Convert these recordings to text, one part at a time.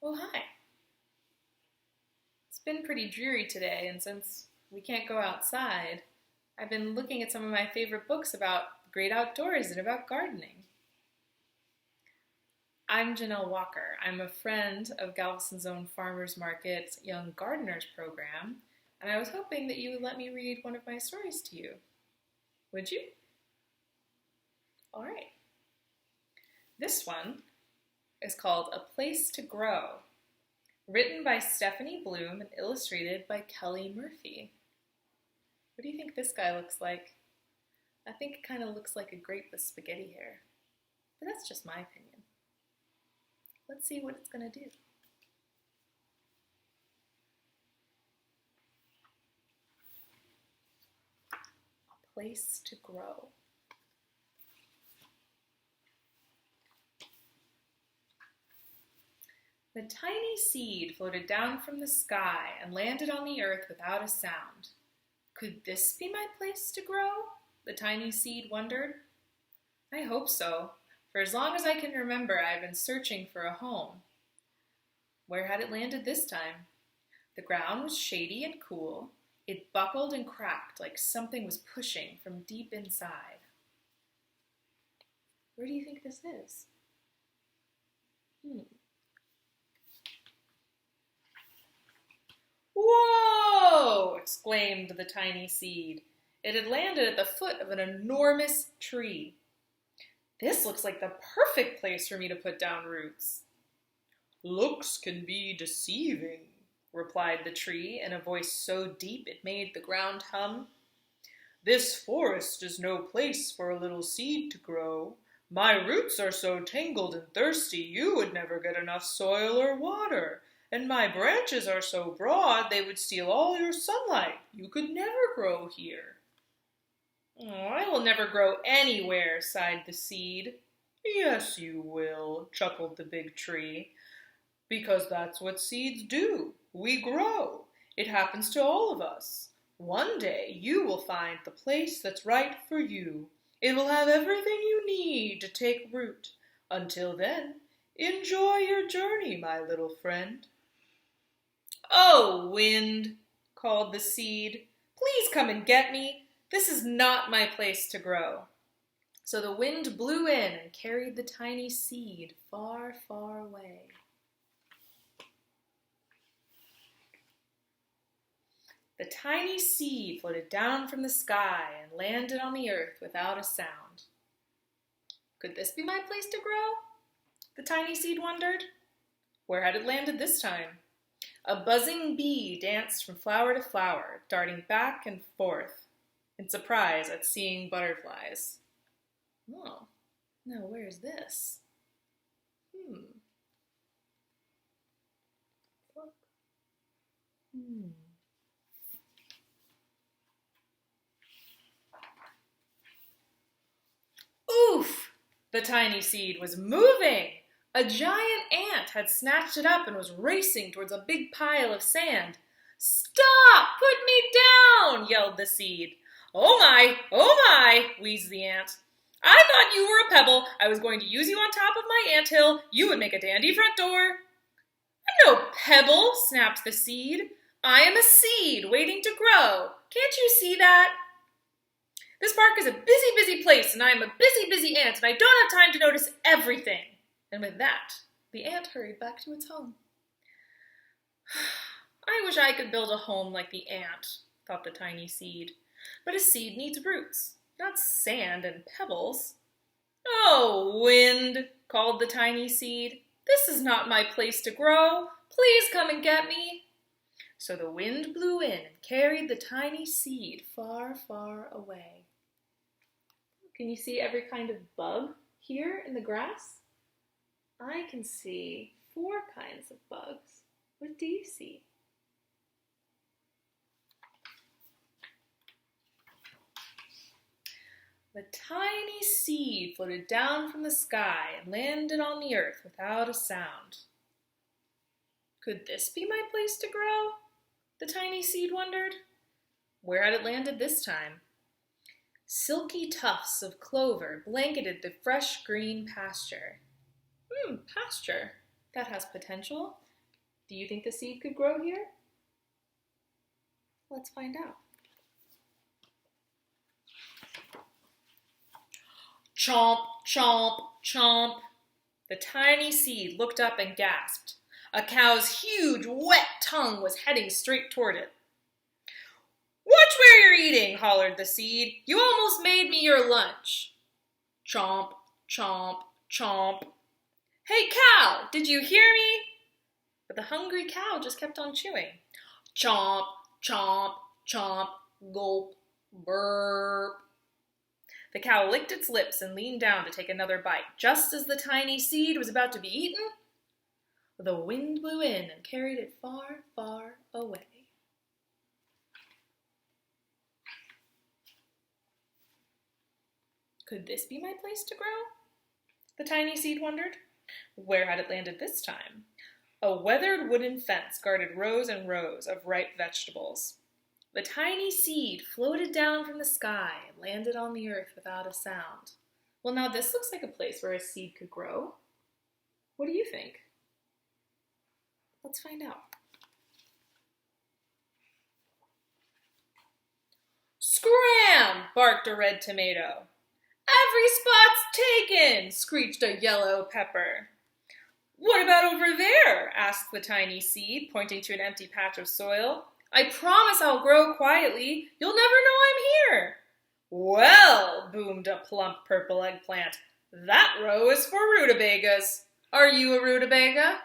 Oh, hi. It's been pretty dreary today, and since we can't go outside, I've been looking at some of my favorite books about the great outdoors and about gardening. I'm Janelle Walker. I'm a friend of Galveston's own Farmers Market's Young Gardeners program, and I was hoping that you would let me read one of my stories to you. Would you? All right. This one is called A Place to Grow, written by Stephanie Bloom and illustrated by Kelly Murphy. What do you think this guy looks like? I think it kind of looks like a grape with spaghetti hair, but that's just my opinion. Let's see what it's going to do. A place to grow. The tiny seed floated down from the sky and landed on the earth without a sound. Could this be my place to grow? The tiny seed wondered. I hope so. For as long as I can remember, I have been searching for a home. Where had it landed this time? The ground was shady and cool. It buckled and cracked like something was pushing from deep inside. Where do you think this is? Whoa! Exclaimed the tiny seed. It had landed at the foot of an enormous tree. This looks like the perfect place for me to put down roots. Looks can be deceiving, replied the tree in a voice so deep it made the ground hum. This forest is no place for a little seed to grow. My roots are so tangled and thirsty you would never get enough soil or water, and my branches are so broad they would steal all your sunlight. You could never grow here. Oh, I will never grow anywhere, sighed the seed. Yes, you will, chuckled the big tree, because that's what seeds do. We grow. It happens to all of us. One day you will find the place that's right for you. It will have everything you need to take root. Until then, enjoy your journey, my little friend. Oh, wind, called the seed, please come and get me. This is not my place to grow. So the wind blew in and carried the tiny seed far, far away. The tiny seed floated down from the sky and landed on the earth without a sound. Could this be my place to grow? The tiny seed wondered. Where had it landed this time? A buzzing bee danced from flower to flower, darting back and forth in surprise at seeing butterflies. Oh, now where's this? Oof! The tiny seed was moving! A giant ant had snatched it up and was racing towards a big pile of sand. Stop! Put me down! Yelled the seed. Oh my, wheezed the ant. I thought you were a pebble. I was going to use you on top of my anthill. You would make a dandy front door. I'm no pebble, snapped the seed. I am a seed waiting to grow. Can't you see that? This park is a busy, busy place, and I am a busy, busy ant, and I don't have time to notice everything. And with that, the ant hurried back to its home. I wish I could build a home like the ant, thought the tiny seed. But a seed needs roots, not sand and pebbles. Oh, wind, called the tiny seed. This is not my place to grow. Please come and get me. So the wind blew in and carried the tiny seed far, far away. Can you see every kind of bug here in the grass? I can see 4 kinds of bugs. What do you see? The tiny seed floated down from the sky and landed on the earth without a sound. Could this be my place to grow? The tiny seed wondered. Where had it landed this time? Silky tufts of clover blanketed the fresh green pasture. Pasture. That has potential. Do you think the seed could grow here? Let's find out. Chomp, chomp, chomp. The tiny seed looked up and gasped. A cow's huge, wet tongue was heading straight toward it. Watch where you're eating, hollered the seed. You almost made me your lunch. Chomp, chomp, chomp. Hey, cow, did you hear me? But the hungry cow just kept on chewing. Chomp, chomp, chomp, gulp, burp. The cow licked its lips and leaned down to take another bite. Just as the tiny seed was about to be eaten, the wind blew in and carried it far, far away. Could this be my place to grow? The tiny seed wondered. Where had it landed this time? A weathered wooden fence guarded rows and rows of ripe vegetables. The tiny seed floated down from the sky and landed on the earth without a sound. Well, now this looks like a place where a seed could grow. What do you think? Let's find out. Scram! Barked a red tomato. Every spot's taken! Screeched a yellow pepper. What about over there? Asked the tiny seed, pointing to an empty patch of soil. I promise I'll grow quietly. You'll never know I'm here. Well, boomed a plump purple eggplant, that row is for rutabagas. Are you a rutabaga?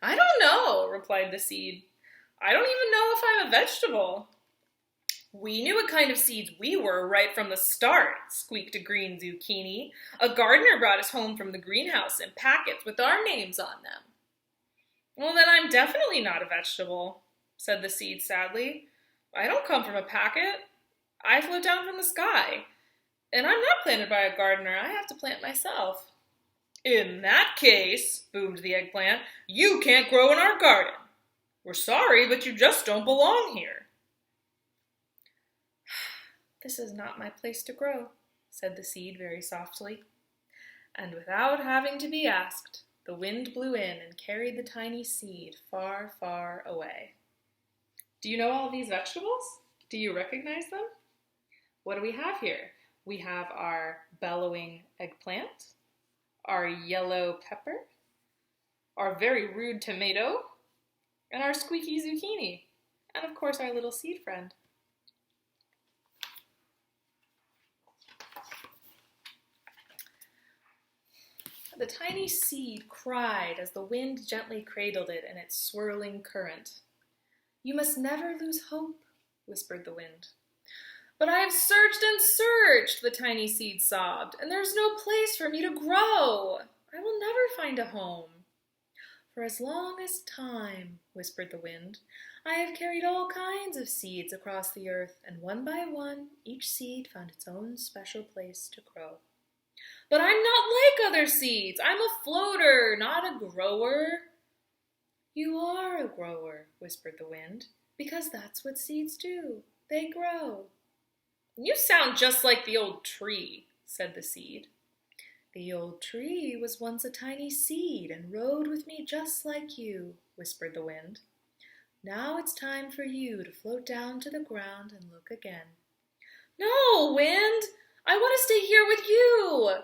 I don't know, replied the seed. I don't even know if I'm a vegetable. We knew what kind of seeds we were right from the start, squeaked a green zucchini. A gardener brought us home from the greenhouse in packets with our names on them. Well, then I'm definitely not a vegetable, said the seed sadly. I don't come from a packet. I float down from the sky. And I'm not planted by a gardener. I have to plant myself. In that case, boomed the eggplant, you can't grow in our garden. We're sorry, but you just don't belong here. This is not my place to grow, said the seed very softly. And without having to be asked, the wind blew in and carried the tiny seed far, far away. Do you know all these vegetables? Do you recognize them? What do we have here? We have our bellowing eggplant, our yellow pepper, our very rude tomato, and our squeaky zucchini, and of course our little seed friend. The tiny seed cried as the wind gently cradled it in its swirling current. You must never lose hope, whispered the wind. But I have searched and searched, the tiny seed sobbed, and there's no place for me to grow. I will never find a home. For as long as time, whispered the wind, I have carried all kinds of seeds across the earth, and one by one, each seed found its own special place to grow. But I'm not like other seeds. I'm a floater, not a grower. You are a grower, whispered the wind, because that's what seeds do. They grow. You sound just like the old tree, said the seed. The old tree was once a tiny seed and rode with me just like you, whispered the wind. Now it's time for you to float down to the ground and look again. No, wind! I want to stay here with you!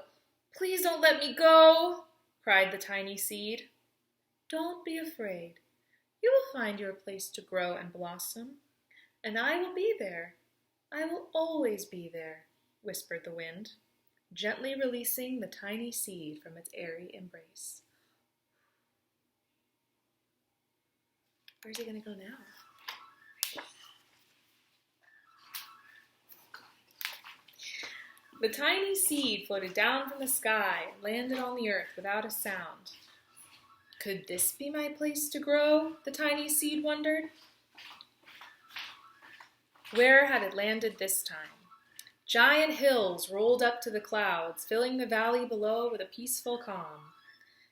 Please don't let me go, cried the tiny seed. Don't be afraid. You will find your place to grow and blossom, and I will be there. I will always be there, whispered the wind, gently releasing the tiny seed from its airy embrace. Where's he going to go now? The tiny seed floated down from the sky and landed on the earth without a sound. Could this be my place to grow? The tiny seed wondered. Where had it landed this time? Giant hills rolled up to the clouds, filling the valley below with a peaceful calm.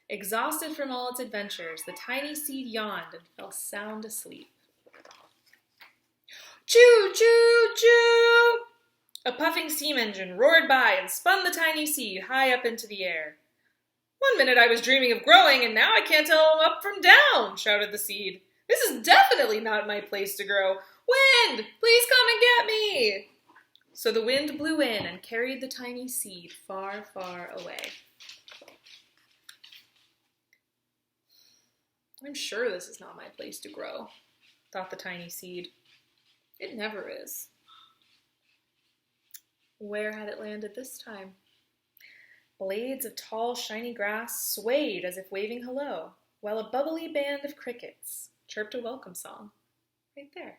Exhausted from all its adventures, the tiny seed yawned and fell sound asleep. Choo, choo, choo! A puffing steam engine roared by and spun the tiny seed high up into the air. One minute I was dreaming of growing, and now I can't tell up from down, shouted the seed. This is definitely not my place to grow. Wind, please come and get me. So the wind blew in and carried the tiny seed far, far away. I'm sure this is not my place to grow, thought the tiny seed. It never is. Where had it landed this time? Blades of tall, shiny grass swayed as if waving hello, while a bubbly band of crickets chirped a welcome song right there.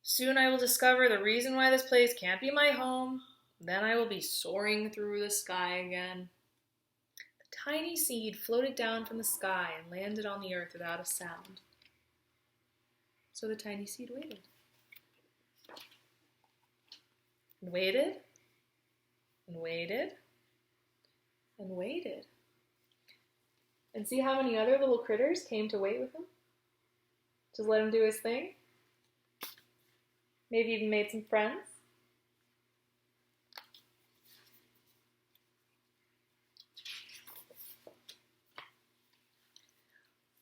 Soon I will discover the reason why this place can't be my home. Then I will be soaring through the sky again. The tiny seed floated down from the sky and landed on the earth without a sound. So the tiny seed waited. And waited. And waited. And waited. And see how many other little critters came to wait with him? Just let him do his thing? Maybe even made some friends?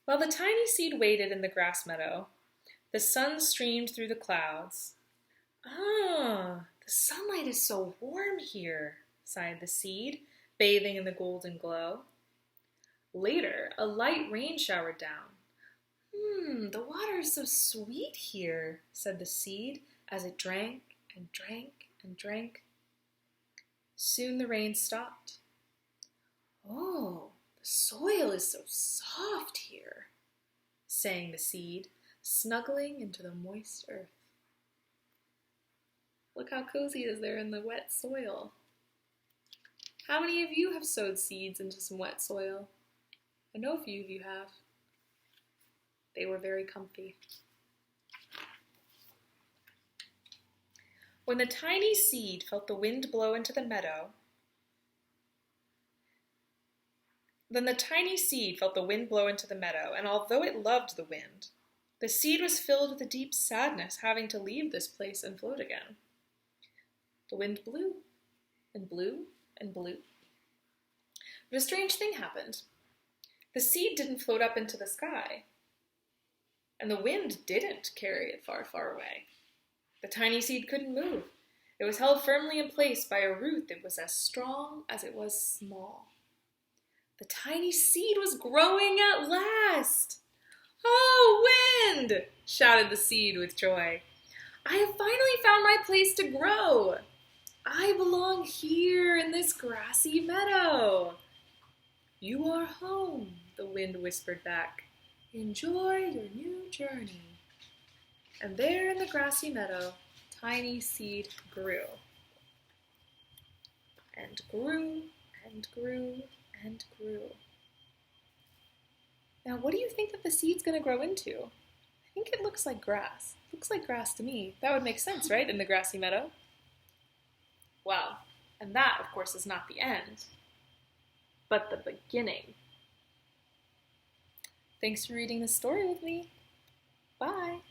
While the tiny seed waited in the grass meadow, the sun streamed through the clouds. Ah, the sunlight is so warm here, sighed the seed, bathing in the golden glow. Later, a light rain showered down. The water is so sweet here, said the seed as it drank and drank and drank. Soon the rain stopped. Oh, the soil is so soft here, sang the seed, snuggling into the moist earth. Look how cozy it is there in the wet soil. How many of you have sowed seeds into some wet soil? I know a few of you have. They were very comfy. When the tiny seed felt the wind blow into the meadow, and although it loved the wind, the seed was filled with a deep sadness having to leave this place and float again. The wind blew and blew and blew. But a strange thing happened. The seed didn't float up into the sky, and the wind didn't carry it far, far away. The tiny seed couldn't move. It was held firmly in place by a root that was as strong as it was small. The tiny seed was growing at last. Oh, wind! Shouted the seed with joy. I have finally found my place to grow. I belong here in this grassy meadow. You are home, the wind whispered back. Enjoy your new journey. And there in the grassy meadow, tiny seed grew. And grew and grew and grew. Now, what do you think that the seed's going to grow into? I think it looks like grass. It looks like grass to me. That would make sense, right, in the grassy meadow? Well, and that, of course, is not the end, but the beginning. Thanks for reading this story with me. Bye.